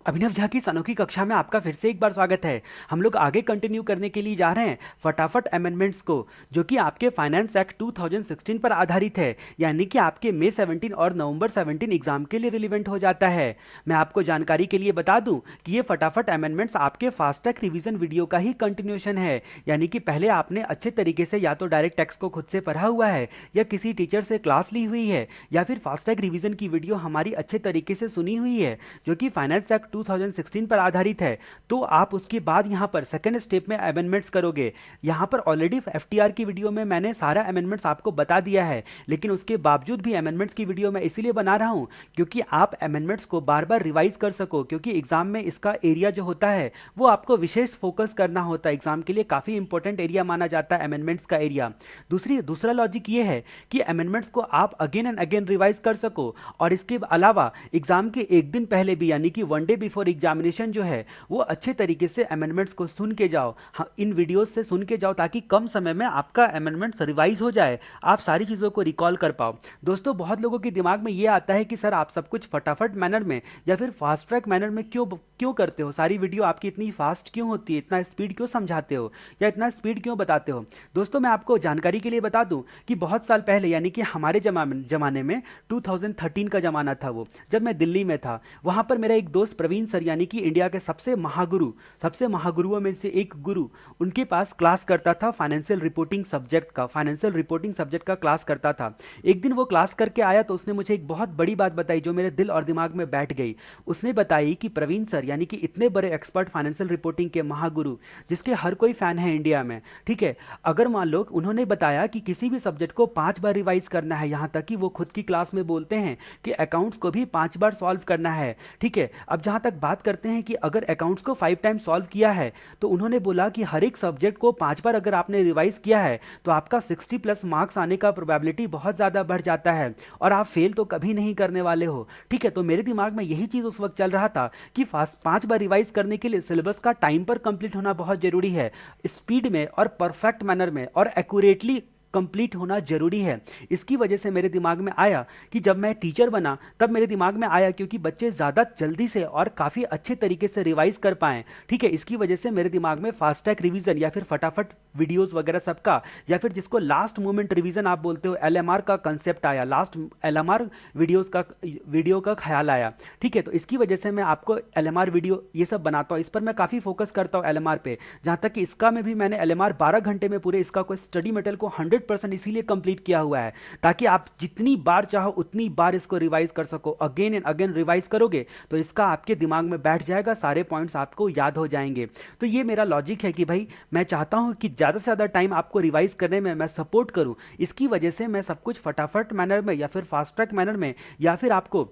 अभिनव झा की इस अनोखी कक्षा में आपका फिर से एक बार स्वागत है। हम लोग आगे कंटिन्यू करने के लिए जा रहे हैं फटाफट अमेंडमेंट्स को, जो कि आपके फाइनेंस एक्ट 2016 पर आधारित है, यानी कि आपके मई 17 और नवंबर 17 एग्जाम के लिए रिलेवेंट हो जाता है। मैं आपको जानकारी के लिए बता दूं कि ये फटाफट अमेंडमेंट्स आपके फास्ट ट्रैक रिवीजन वीडियो का ही कंटिन्यूशन है, यानी कि पहले आपने अच्छे तरीके से या तो डायरेक्ट टेक्स्ट को खुद से पढ़ा हुआ है, या किसी टीचर से क्लास ली हुई है, या फिर फास्ट ट्रैक रिवीजन की वीडियो हमारी अच्छे तरीके से सुनी हुई है, जो कि फाइनेंस एक्ट 2016 पर आधारित है। तो आप उसके बाद यहां पर सेकंड स्टेप में अमेंडमेंट्स करोगे। यहां पर ऑलरेडी एफटीआर की वीडियो में मैंने सारा अमेंडमेंट्स आपको बता दिया है, लेकिन उसके बावजूद भी अमेंडमेंट्स की वीडियो मैं इसीलिए बना रहा हूं क्योंकि आप अमेंडमेंट्स को बार बार रिवाइज कर सको, क्योंकि एग्जाम में इसका एरिया जो होता है वो आपको विशेष फोकस करना होता है। एग्जाम के लिए काफी इंपॉर्टेंट एरिया माना जाता है अमेंडमेंट्स का एरिया। दूसरा लॉजिक ये है कि अमेंडमेंट्स को आप अगेन एंड अगेन रिवाइज कर सको, और इसके अलावा एग्जाम के एक दिन पहले भी, यानी कि वन डे बिफोर एग्जामिनेशन जो है, वो अच्छे तरीके से अमेंडमेंट्स को सुन के जाओ। हाँ, इन वीडियोस से सुन के जाओ ताकि कम समय में आपका अमेंडमेंट्स रिवाइज हो जाए, आप सारी चीज़ों को रिकॉल कर पाओ। दोस्तों, बहुत लोगों के दिमाग में ये आता है कि सर आप सब कुछ फटाफट मैनर में या फिर फास्ट ट्रैक मैनर में क्यों क्यों करते हो, सारी वीडियो आपकी इतनी फास्ट क्यों होती है, इतना स्पीड क्यों समझाते हो या इतना स्पीड क्यों बताते हो। दोस्तों, मैं आपको जानकारी के लिए बता दूं कि बहुत साल पहले, यानी कि हमारे जमाने में 2013 का जमाना था वो, जब मैं दिल्ली में था, वहां पर मेरा एक दोस्त प्रवीण सर, यानी कि इंडिया के सबसे महागुरुओं में से एक गुरु, उनके पास क्लास करता था फाइनेंशियल रिपोर्टिंग सब्जेक्ट का क्लास करता था। एक दिन वो क्लास करके आया तो उसने मुझे एक बहुत बड़ी बात बताई जो मेरे दिल और दिमाग में बैठ गई। उसने बताई कि प्रवीण सर, यानी कि इतने बड़े एक्सपर्ट फाइनेंशियल रिपोर्टिंग के महागुरु, जिसके हर कोई फैन है इंडिया में, ठीक है, अगर मान लो उन्होंने बताया कि किसी भी सब्जेक्ट को 5 बार रिवाइज करना है, यहां तक कि वो खुद की क्लास में बोलते हैं कि अकाउंट्स को भी 5 बार सॉल्व करना है, ठीक है। अब जहां तक बात करते हैं कि अगर अकाउंट्स को 5 टाइम सॉल्व किया है, तो उन्होंने बोला कि हर एक सब्जेक्ट को 5 बार अगर आपने रिवाइज किया है तो आपका 60+ मार्क्स आने का प्रोबेबिलिटी बहुत ज्यादा बढ़ जाता है, और आप फेल तो कभी नहीं करने वाले हो, ठीक है। तो मेरे दिमाग में यही चीज उस वक्त चल रहा था कि फास्ट 5 बार रिवाइज करने के लिए सिलेबस का टाइम पर कंप्लीट होना बहुत जरूरी है, स्पीड में और परफेक्ट मैनर में और एक्यूरेटली कंप्लीट होना जरूरी है। इसकी वजह से मेरे दिमाग में आया कि जब मैं टीचर बना तब मेरे दिमाग में आया, क्योंकि बच्चे ज़्यादा जल्दी से और काफ़ी अच्छे तरीके से रिवाइज कर पाएँ, ठीक है, इसकी वजह से मेरे दिमाग में फास्ट ट्रैक रिवीजन या फिर फटाफट वीडियोस वगैरह सबका, या फिर जिसको लास्ट मोमेंट रिवीजन आप बोलते हो, एलएमआर का कंसेप्ट आया, लास्ट एलएमआर वीडियो का ख्याल आया, ठीक है। तो इसकी वजह से मैं आपको एलएमआर वीडियो ये सब बनाता हूँ, इस पर मैं काफ़ी फोकस करता हूँ एलएमआर पे, जहाँ तक कि इसका में भी मैंने एलएमआर 12 घंटे में पूरे इसका कोई स्टडी मटेरियल को 100% इसीलिए कंप्लीट किया हुआ है ताकि आप जितनी बार चाहो उतनी बार इसको रिवाइज कर सको। अगेन एंड अगेन रिवाइज करोगे तो इसका आपके दिमाग में बैठ जाएगा, सारे पॉइंट्स आपको याद हो जाएंगे। तो ये मेरा लॉजिक है कि भाई मैं चाहता हूं कि ज़्यादा से ज़्यादा टाइम आपको रिवाइज करने में मैं सपोर्ट करूं, इसकी वजह से मैं सब कुछ फटाफट मैनर में या फिर फास्ट ट्रैक मैनर में या फिर आपको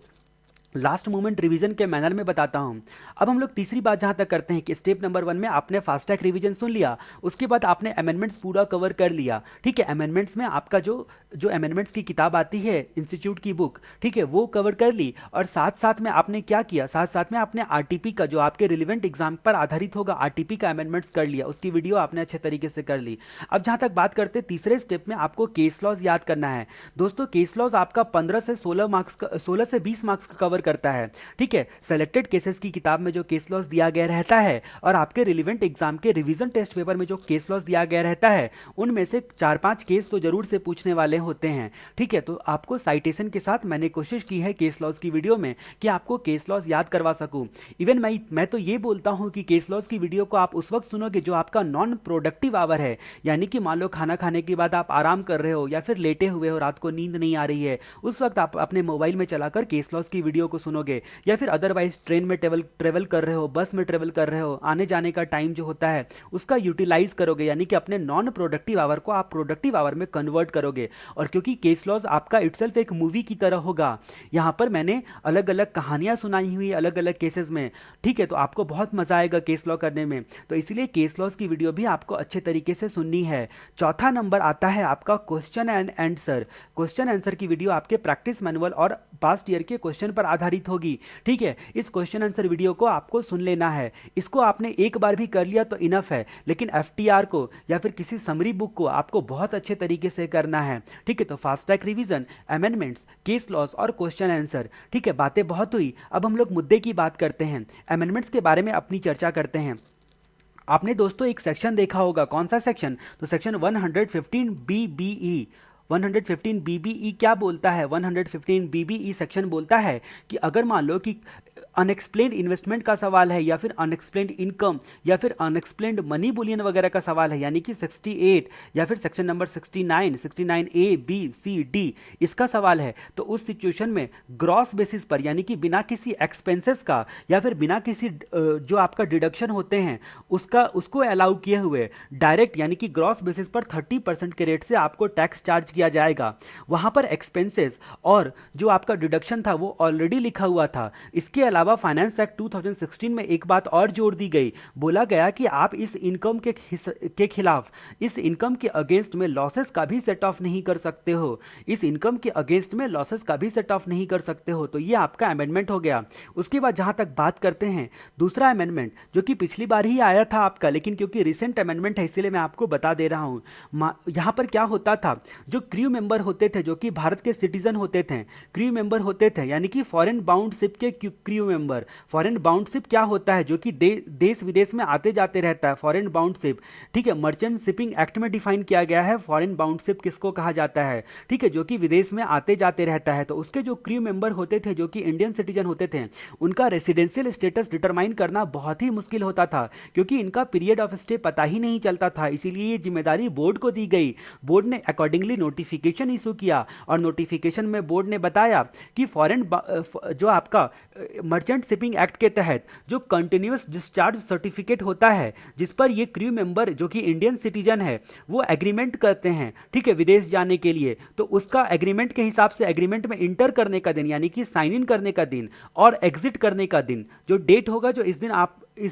लास्ट मोमेंट रिवीजन के मैनर में बताता हूं। अब हम लोग तीसरी बात जहां तक करते हैं कि स्टेप नंबर 1 में आपने फास्ट ट्रैक रिवीजन सुन लिया, उसके बाद आपने अमेंडमेंट्स पूरा कवर कर लिया, ठीक है। अमेंडमेंट्स में आपका जो जो अमेंडमेंट्स की किताब आती है इंस्टीट्यूट की बुक, ठीक है, वो कवर कर ली, और साथ साथ में आपने क्या किया, साथ साथ में आपने आरटीपी का जो आपके रिलेवेंट एग्जाम पर आधारित होगा आरटीपी का अमेंडमेंट्स कर लिया, उसकी वीडियो आपने अच्छे तरीके से कर ली। अब जहां तक बात करते हैं तीसरे स्टेप में आपको केस लॉज याद करना है। दोस्तों, केस लॉज आपका 15 से 16 मार्क्स का, 16 से 20 मार्क्स का कवर करता है, ठीक है। सेलेक्टेड केसेस की किताब में जो केस लॉस दिया गया रहता है और आपके रिलेवेंट एग्जाम के रिवीजन टेस्ट पेपर में जो केस लॉस दिया गया रहता है, उनमें से 4-5 केस तो जरूर से पूछने वाले होते हैं, ठीक है। तो आपको साइटेशन के साथ मैंने कोशिश की है केस लॉस की वीडियो में कि आपको केस लॉस याद करवा सकूं। इवन मैं तो ये बोलता हूं कि केस लॉस की वीडियो को आप उस वक्त सुनोगे जो आपका नॉन प्रोडक्टिव आवर है, यानी कि मान लो खाना खाने के बाद आप आराम कर रहे हो या फिर लेटे हुए हो, रात को नींद नहीं आ रही है, उस वक्त आप अपने मोबाइल में चलाकर केस लॉस की वीडियो को सुनोगे, या फिर अदरवाइज ट्रेन में ट्रेवल कर रहे हो, बस में ट्रेवल कर रहे हो, आने जाने का टाइम जो होता है उसका यूटिलाइज करोगे, यानी कि अपने नॉन प्रोडक्टिव आवर को आप प्रोडक्टिव आवर में कन्वर्ट करोगे। और क्योंकि केस लॉज आपका इटसेल्फ एक मूवी की तरह होगा, यहां पर मैंने अलग अलग कहानियां सुनाई हुई अलग अलग केसेस में, ठीक है, तो आपको बहुत मजा आएगा केस लॉ करने में, तो इसलिए केस लॉज की वीडियो भी आपको अच्छे तरीके से सुननी है। चौथा नंबर आता है आपका question and answer. Question answer की वीडियो आपके प्रैक्टिस मैनुअल और पास्ट ईयर के क्वेश्चन पर आधारित होगी। ठीक है, इस क्वेश्चन आंसर वीडियो को आपको सुन लेना है। इसको आपने एक बार भी कर लिया तो इनफ है, लेकिन एफटीआर को या फिर किसी समरी बुक को आपको बहुत अच्छे तरीके से करना है। ठीक है, तो fast track revision, amendments, case laws और क्वेश्चन आंसर। ठीक है, बातें बहुत हुई, अब हम लोग मुद्दे की बात करते हैं, अमेंडमेंट्स के बारे में अपनी चर्चा करते हैं। आपने दोस्तों एक सेक्शन देखा होगा, कौन सा सेक्शन? तो सेक्शन 115 बीबीई। 115 बीबीई क्या बोलता है? 115 बीबीई सेक्शन बोलता है कि अगर मान लो कि अनएक्सप्लेन्ड इन्वेस्टमेंट का सवाल है, या फिर अनएक्सप्लेन्ड इनकम, या फिर अनएक्सप्लेन्ड मनी बुलियन वगैरह का सवाल है, यानी कि 68 या फिर section number 69, 69 A B C D इसका सवाल है, तो उस सिचुएशन में ग्रॉस बेसिस पर, यानी कि बिना किसी एक्सपेंसेस का या फिर बिना किसी जो आपका डिडक्शन होते हैं उसको अलाउ किए हुए डायरेक्ट यानी कि ग्रॉस बेसिस पर 30% के रेट से आपको टैक्स चार्ज किया जाएगा। वहां पर एक्सपेंसेस और जो आपका डिडक्शन था वो ऑलरेडी लिखा हुआ था। इसके अलावा फाइनेंस एक्ट 2016 में एक बात और जोड़ दी गई, बोला गया कि आप इस इनकम के खिलाफ, इस इनकम के अगेंस्ट में लॉसेस का भी सेट ऑफ नहीं कर सकते हो, इस इनकम के अगेंस्ट में लॉसेस का भी सेट ऑफ नहीं कर सकते हो। तो ये आपका अमेंडमेंट हो गया। उसके बाद जहां तक बात करते हैं दूसरा अमेंडमेंट, जो कि पिछली बार ही आया था आपका, लेकिन क्योंकि रिसेंट अमेंडमेंट है इसलिए मैं आपको बता दे रहा हूं। यहां पर क्या होता था, जो क्रू मेंबर होते थे, जो कि भारत के सिटीजन होते थे, क्रू मेंबर होते थे, यानी कि फॉरेन बाउंड शिप के crew member. Foreign bound ship क्या होता है? जो कि देश विदेश में आते जाते रहता है, फॉरेन बाउंड शिप। ठीक है, मर्चेंट शिपिंग एक्ट में डिफाइन किया गया है फॉरेन बाउंड शिप किसको कहा जाता है। ठीक है, जो कि विदेश में आते जाते रहता है। तो उसके जो क्रू मेंबर होते थे, जो कि इंडियन सिटीजन होते थे, उनका रेसिडेंशियल स्टेटस डिटरमाइन करना बहुत ही मुश्किल होता था, क्योंकि इनका पीरियड ऑफ स्टे पता ही नहीं चलता था। इसीलिए ये जिम्मेदारी बोर्ड को दी गई। बोर्ड ने अकॉर्डिंगली नोटिफिकेशन इशू किया, और नोटिफिकेशन में बोर्ड ने बताया कि फॉरेन जो आपका मर्चेंट शिपिंग एक्ट के तहत जो कंटिन्यूअस डिस्चार्ज सर्टिफिकेट होता है, जिस पर ये क्रू मेंबर जो कि इंडियन सिटीजन है वो एग्रीमेंट करते हैं, ठीक है, विदेश जाने के लिए, तो उसका एग्रीमेंट के हिसाब से एग्रीमेंट में इंटर करने का दिन, यानी कि साइन इन करने का दिन और एग्जिट करने का दिन, जो डेट होगा, जो इस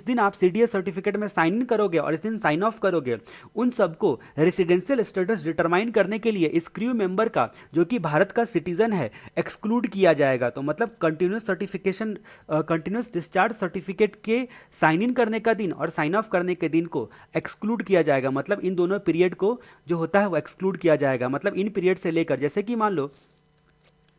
दिन आप सीडीएस सर्टिफिकेट में साइन इन करोगे और इस दिन साइन ऑफ करोगे, उन सबको रेसिडेंशियल स्टेटस डिटरमाइन करने के लिए इस क्रू मेंबर का, जो कि भारत का सिटीजन है, एक्सक्लूड किया जाएगा। तो मतलब कंटिन्यूस डिस्चार्ज सर्टिफिकेट के साइन इन करने का दिन और साइन ऑफ करने के दिन को एक्सक्लूड किया जाएगा। मतलब इन दोनों पीरियड को जो होता है वो एक्सक्लूड किया जाएगा। मतलब इन पीरियड से लेकर, जैसे कि मान लो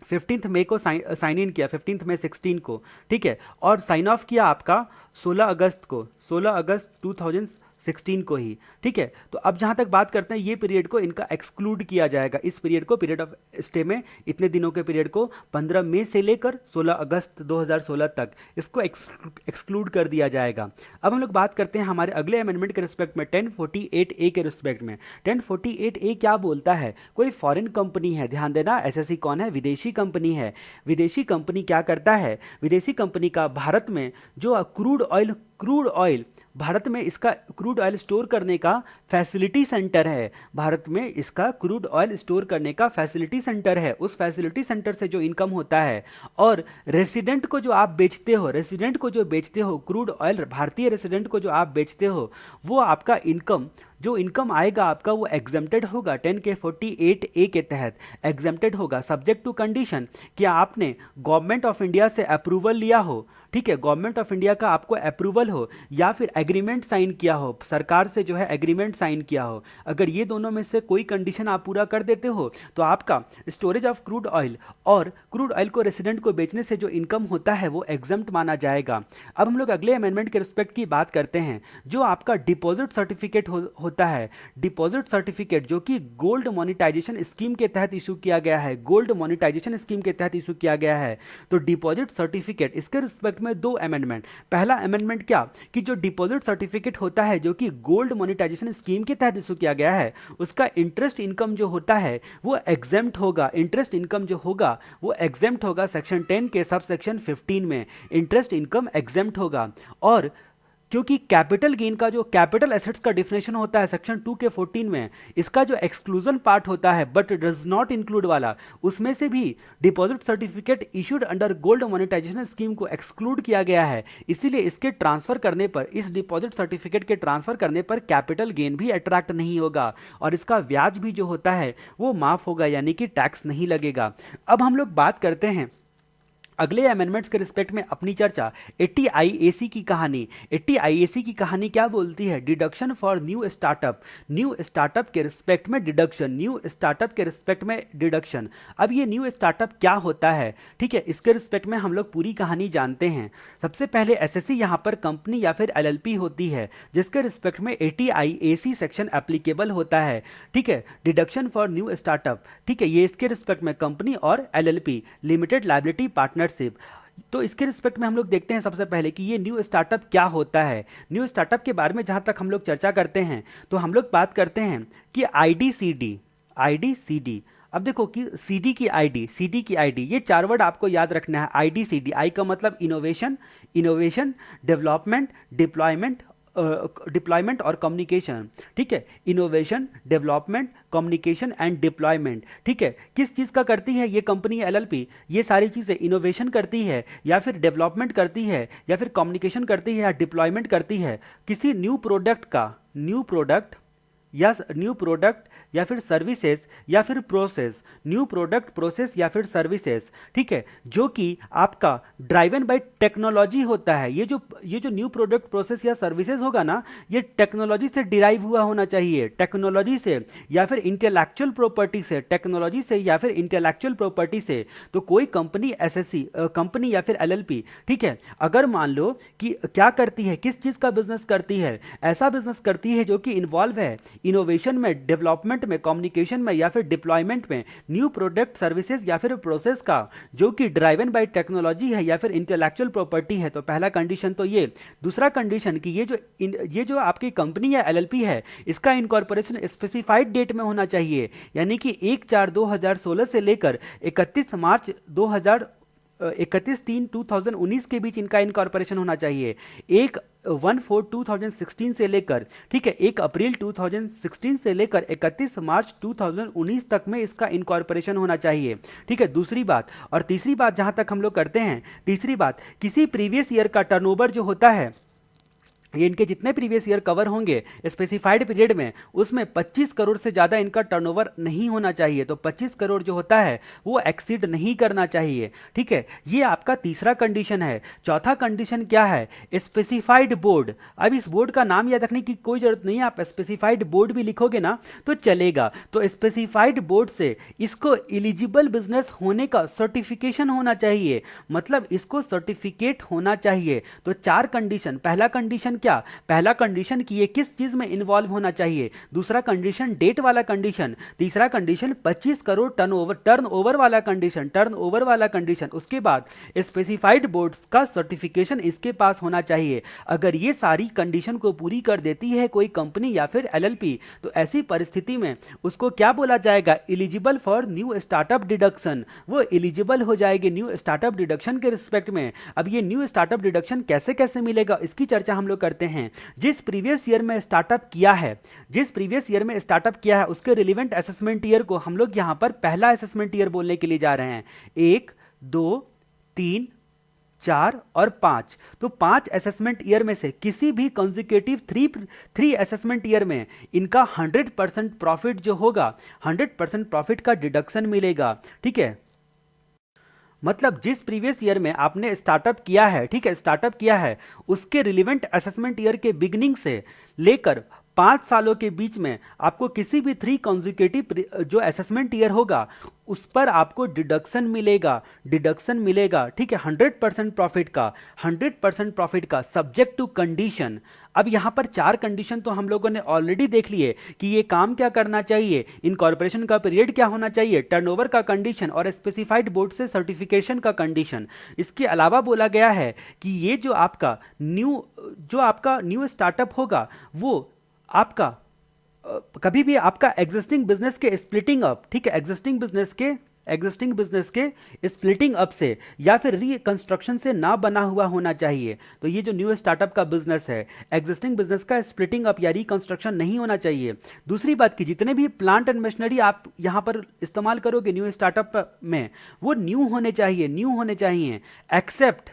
15 मई को साइन इन किया, 15 मई 16 को, ठीक है, और साइन ऑफ किया आपका 16 अगस्त को, 16 अगस्त 2016 को ही। ठीक है, तो अब जहां तक बात करते हैं, ये पीरियड को इनका एक्सक्लूड किया जाएगा। इस पीरियड को, पीरियड ऑफ स्टे में इतने दिनों के पीरियड को 15 मई से लेकर 16 अगस्त 2016 तक इसको एक्सक्लूड कर दिया जाएगा। अब हम लोग बात करते हैं हमारे अगले अमेंडमेंट के रिस्पेक्ट में, 1048 ए के रिस्पेक्ट में। 1048 ए क्या बोलता है? कोई फॉरेन कंपनी है, ध्यान देना, एसएससी कौन है? विदेशी कंपनी है। विदेशी कंपनी क्या करता है? विदेशी कंपनी का भारत में जो क्रूड ऑयल भारत में इसका क्रूड ऑयल स्टोर करने का फैसिलिटी सेंटर है। भारत में इसका क्रूड ऑयल स्टोर करने का फैसिलिटी सेंटर है। उस फैसिलिटी सेंटर से जो इनकम होता है, और रेसिडेंट को जो आप बेचते हो, रेसिडेंट को जो बेचते हो क्रूड ऑयल, भारतीय रेसिडेंट को जो आप बेचते हो, वो आपका इनकम, जो इनकम आएगा आपका, वो एग्जेम्प्टेड होगा 10K48 ए के तहत। एग्जेम्प्टेड होगा सब्जेक्ट टू कंडीशन कि आपने गवर्नमेंट ऑफ इंडिया से अप्रूवल लिया हो। ठीक है, गवर्नमेंट ऑफ इंडिया का आपको अप्रूवल हो, या फिर एग्रीमेंट साइन किया हो, सरकार से जो है एग्रीमेंट साइन किया हो। अगर ये दोनों में से कोई कंडीशन आप पूरा कर देते हो, तो आपका स्टोरेज ऑफ क्रूड ऑयल और क्रूड ऑयल को रेसिडेंट को बेचने से जो इनकम होता है वो एग्जम्प्ट माना जाएगा। अब हम लोग अगले अमेंडमेंट के रिस्पेक्ट की बात करते हैं, जो आपका डिपॉजिट सर्टिफिकेट होता है। डिपॉजिट सर्टिफिकेट जो कि गोल्ड मोनेटाइजेशन स्कीम के तहत इशू किया गया है, गोल्ड मोनेटाइजेशन स्कीम के तहत इशू किया गया है। तो डिपॉजिट सर्टिफिकेट, इसके रिस्पेक्ट में दो अमेंडमेंट। पहला अमेंडमेंट क्या, कि जो डिपॉजिट सर्टिफिकेट होता है जो कि गोल्ड मोनेटाइजेशन स्कीम के तहत इशू किया गया है, उसका इंटरेस्ट इनकम जो होता है वो एग्जेम्प्ट होगा। इंटरेस्ट इनकम जो होगा वो एग्जेम्प्ट होगा सेक्शन 10 के सब सेक्शन 15 में इंटरेस्ट इनकम एग्जेम्प्ट होगा। और क्योंकि कैपिटल गेन का जो कैपिटल एसेट्स का डिफिनेशन होता है सेक्शन 2 के 14 में, इसका जो एक्सक्लूजन पार्ट होता है बट डज नॉट इंक्लूड वाला, उसमें से भी deposit certificate issued under gold monetisation scheme को एक्सक्लूड किया गया है। इसीलिए इसके ट्रांसफर करने पर, इस डिपॉजिट सर्टिफिकेट के ट्रांसफर करने पर कैपिटल गेन भी अट्रैक्ट नहीं होगा, और इसका ब्याज भी जो होता है वो माफ होगा, यानी कि टैक्स नहीं लगेगा। अब हम लोग बात करते हैं अगले अमेंडमेंट्स के रिस्पेक्ट में अपनी चर्चा 80 आईएसी की कहानी। 80 आईएसी की कहानी क्या बोलती है? Deduction for new startup. New startup के रिस्पेक्ट में डिडक्शन, न्यू स्टार्टअप के रिस्पेक्ट में डिडक्शन। अब ये न्यू स्टार्टअप क्या होता है, ठीक है, इसके रिस्पेक्ट में हम लोग पूरी कहानी जानते हैं। सबसे पहले एसएससी यहाँ पर कंपनी या फिर एलएलपी होती है, जिसके रिस्पेक्ट में 80 आईएसी सेक्शन एप्लीकेबल होता है, ठीक है। डिडक्शन फॉर न्यू स्टार्टअप, ठीक है, ये इसके रिस्पेक्ट में कंपनी और एलएलपी, लिमिटेड लायबिलिटी पार्टनरशिप। तो इसके रिस्पेक्ट में हम लोग देखते हैं सबसे पहले कि ये न्यू स्टार्टअप क्या होता है। न्यू स्टार्टअप के बारे में जहां तक हम लोग चर्चा करते हैं तो हम लोग बात करते हैं कि आईडीसीडी, आईडीसीडी। अब देखो कि सीडी की आईडी, सीडी की आईडी, ये चार वर्ड आपको याद रखना है। आईडीसीडी, आई का मतलब innovation, innovation, development, deployment, deployment और कम्युनिकेशन, ठीक है। Innovation, development, communication and deployment, ठीक है। किस चीज़ का करती है ये कंपनी एलएलपी? ये सारी चीज़ें इनोवेशन करती है या फिर डेवलपमेंट करती है या फिर कम्युनिकेशन करती है या डिप्लॉयमेंट करती है किसी न्यू प्रोडक्ट का, न्यू प्रोडक्ट या फिर सर्विसेज या फिर प्रोसेस, न्यू प्रोडक्ट, प्रोसेस या फिर सर्विसेज, ठीक है, जो कि आपका ड्राइवन बाय टेक्नोलॉजी होता है। ये जो न्यू प्रोडक्ट, प्रोसेस या सर्विसेज होगा ना, ये टेक्नोलॉजी से डिराइव हुआ होना चाहिए, टेक्नोलॉजी से या फिर इंटेलेक्चुअल प्रॉपर्टी से, टेक्नोलॉजी से या फिर इंटेलेक्चुअल प्रॉपर्टी से। तो कोई कंपनी एसएससी कंपनी या फिर एलएलपी, ठीक है, अगर मान लो कि क्या करती है, किस चीज का बिजनेस करती है, ऐसा बिजनेस करती है जो कि इन्वॉल्व है इनोवेशन में, डेवलपमेंट में, कम्युनिकेशन में या फिर डिप्लॉयमेंट में, न्यू प्रोडक्ट, सर्विसेज या फिर प्रोसेस का जो कि ड्राइवन बाय टेक्नोलॉजी है या फिर इंटेलेक्चुअल प्रॉपर्टी है। तो पहला कंडीशन तो ये। दूसरा कंडीशन कि ये जो आपकी कंपनी या एलएलपी है, इसका इनकॉर्पोरेशन स्पेसिफाइड डेट में होना चाहिए, यानी कि 1/4/2016 से लेकर 31/3/2019 के बीच इनका इनकॉर्पोरेशन होना चाहिए। 1/4/2016 से लेकर, ठीक है, 1 अप्रैल 2016 से लेकर 31 मार्च 2019 तक में इसका इनकॉर्पोरेशन होना चाहिए, ठीक है। दूसरी बात, और तीसरी बात जहां तक हम लोग करते हैं, तीसरी बात, किसी प्रीवियस ईयर का टर्नओवर जो होता है, ये इनके जितने प्रीवियस ईयर कवर होंगे स्पेसिफाइड पीरियड में, उसमें 25 करोड़ से ज़्यादा इनका टर्नओवर नहीं होना चाहिए। तो 25 करोड़ जो होता है वो एक्सीड नहीं करना चाहिए, ठीक है। ये आपका तीसरा कंडीशन है। चौथा कंडीशन क्या है? Specified board. अब इस बोर्ड का नाम याद रखने की कोई जरूरत नहीं है, आप स्पेसिफाइड बोर्ड भी लिखोगे ना तो चलेगा। तो स्पेसिफाइड बोर्ड से इसको एलिजिबल बिजनेस होने का सर्टिफिकेशन होना चाहिए, मतलब इसको सर्टिफिकेट होना चाहिए। तो चार कंडीशन। पहला कंडीशन क्या? पहला कंडीशन कि ये किस चीज में इन्वॉल्व होना चाहिए, दूसरा कंडीशन डेट वाला कंडीशन, तीसरा कंडीशन 25 करोड़ टर्नओवर वाला कंडीशन, टर्नओवर वाला कंडीशन, उसके बाद स्पेसिफाइड बोर्ड्स का सर्टिफिकेशन इसके पास होना चाहिए। अगर ये सारी कंडीशन को पूरी कर देती है कोई कंपनी या फिर एलएलपी, तो ऐसी परिस्थिति में उसको क्या बोला जाएगा? Eligible for new startup deduction. वो एलिजिबल हो जाएगी न्यू स्टार्टअप डिडक्शन के रिस्पेक्ट में। अब ये न्यू स्टार्टअप डिडक्शन कैसे कैसे मिलेगा, इसकी चर्चा हम लोग करते हैं। जिस प्रीवियस ईयर में स्टार्टअप किया है, जिस प्रीवियस ईयर में स्टार्टअप किया है, उसके रिलेवेंट असेसमेंट ईयर को हम लोग यहां पर पहला असेसमेंट ईयर बोलने के लिए जा रहे हैं। 1, 2, 3, 4 और 5। तो 5 असेसमेंट ईयर में से किसी भी कंसेक्यूटिव थ्री असेसमेंट ईयर में इनका 100% प्रॉफिट जो होगा, 100% प्रॉफिट का डिडक्शन मिलेगा, ठीक है। मतलब जिस प्रीवियस ईयर में आपने स्टार्टअप किया है, ठीक है, स्टार्टअप किया है, उसके रिलेवेंट असेसमेंट ईयर के बिगिनिंग से लेकर 5 सालों के बीच में आपको किसी भी 3 कॉन्जिक्यूटिव जो असेसमेंट ईयर होगा उस पर आपको डिडक्शन मिलेगा, ठीक है, 100% प्रॉफिट का, 100% प्रॉफिट का, सब्जेक्ट टू कंडीशन। अब यहां पर 4 कंडीशन तो हम लोगों ने ऑलरेडी देख लिए कि ये काम क्या करना चाहिए, इनकॉर्पोरेशन का पीरियड क्या होना चाहिए, टर्नओवर का कंडीशन और स्पेसिफाइड बोर्ड से सर्टिफिकेशन का कंडीशन। इसके अलावा बोला गया है कि ये जो आपका न्यू स्टार्टअप होगा वो आपका कभी भी आपका एग्जिस्टिंग बिजनेस के स्प्लिटिंग अप, ठीक है, एग्जिस्टिंग बिजनेस के स्प्लिटिंग अप से या फिर रिकंस्ट्रक्शन से ना बना हुआ होना चाहिए। तो ये जो न्यू स्टार्टअप का बिजनेस है, एग्जिस्टिंग बिजनेस का स्प्लिटिंग अप या रिकंस्ट्रक्शन नहीं होना चाहिए। दूसरी बात कि जितने भी प्लांट एंड मशीनरी आप यहां पर इस्तेमाल करोगे न्यू स्टार्टअप में, वो न्यू होने चाहिए, except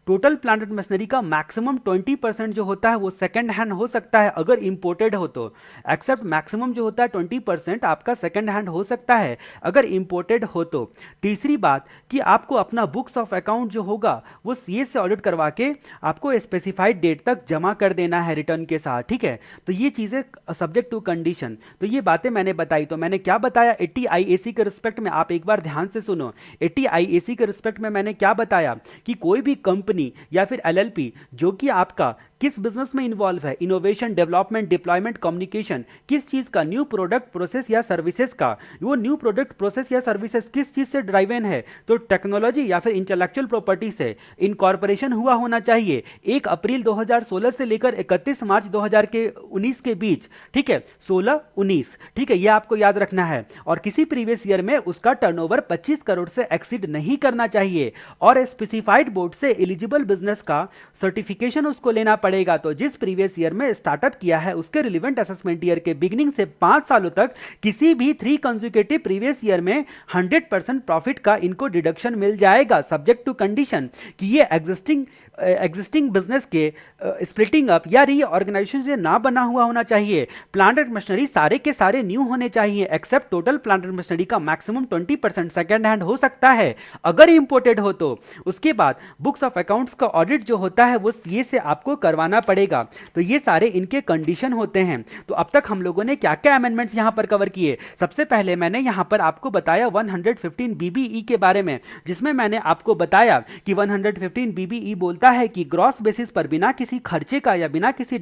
total plant and machinery का मैक्सिमम 20% जो होता है वो सेकंड हैंड हो सकता है अगर इंपोर्टेड हो तो, एक्सेप्ट मैक्सिमम जो होता है 20% आपका सेकंड हैंड हो सकता है अगर इंपोर्टेड हो तो। तीसरी बात कि आपको अपना बुक्स ऑफ अकाउंट जो होगा वो सीए से ऑडिट करवा के आपको स्पेसिफाइड डेट तक जमा कर देना है रिटर्न के साथ, ठीक है। तो ये चीजें सब्जेक्ट टू कंडीशन, तो ये बातें मैंने बताई। तो मैंने क्या बताया 80 आईएसी के रिस्पेक्ट में, आप एक बार ध्यान से सुनो। 80 आईएसी के रिस्पेक्ट में मैंने क्या बताया कि कोई भी कंपनी या फिर एलएलपी जो कि आपका किस बिजनेस में इन्वॉल्व है, इनोवेशन, डेवलपमेंट, डिप्लॉयमेंट, कम्युनिकेशन, किस चीज का, न्यू प्रोडक्ट, प्रोसेस या सर्विसेज का, वो न्यू प्रोडक्ट, प्रोसेस या सर्विसेज किस चीज से ड्राइवन है, तो टेक्नोलॉजी या फिर इंटेलेक्चुअल प्रॉपर्टी से इनकॉर्पोरेशन हुआ होना चाहिए 1 अप्रैल 2016 से लेकर 31 मार्च 2019 के बीच, ठीक है, 16-19, ठीक है, ये आपको याद रखना है। और किसी प्रीवियस ईयर में उसका टर्नओवर 25 करोड़ से एक्सीड नहीं करना चाहिए और स्पेसिफाइड बोर्ड से एलिजिबल बिजनेस का सर्टिफिकेशन उसको लेना पड़ेगा। तो जिस प्रीवियस ईयर में स्टार्टअप किया है उसके रिलेवेंट असेसमेंट ईयर के बिगिनिंग से 5 सालों तक किसी भी 3 कंसेक्यूटिव प्रीवियस ईयर में 100% प्रॉफिट का इनको डिडक्शन मिल जाएगा, सब्जेक्ट टू कंडीशन कि ये एग्जिस्टिंग बिजनेस के स्प्लिटिंग अप या रीऑर्गेनाइजेशन से ना बना हुआ होना चाहिए। प्लांट एंड मशीनरी सारे के सारे न्यू होने चाहिए except total plant and machinery का मैक्सिमम 20% सेकंड हैंड हो सकता है अगर इंपोर्टेड हो तो। उसके बाद बुक्स ऑफ अकाउंट्स का ऑडिट जो होता है वो सीए से आपको करवाना पड़ेगा। तो ये सारे इनके कंडीशन होते हैं। तो अब तक हम लोगों ने क्या क्या अमेंडमेंट्स यहां पर कवर किए। सबसे पहले मैंने यहां पर आपको बताया 115 बीबीई के बारे में, जिसमें मैंने आपको बताया कि 115 बीबीई बोलता है कि ग्रॉस बेसिस पर बिना किसी खर्चे का या बिना किसी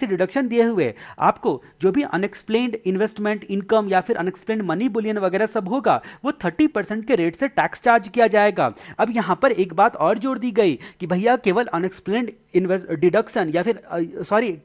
डिडक्शन दिए हुए आपको जो भी अनएक्सप्लेन्ड इन्वेस्टमेंट इनकम या फिर अनएक्सप्लेन्ड मनी बुलियन वगैरह सब होगा वो 30% के रेट से टैक्स चार्ज किया जाएगा। अब यहां पर एक बात और जोड़ दी गई कि भैया केवल अनएक्सप्लेन्ड डिडक्शन या फिर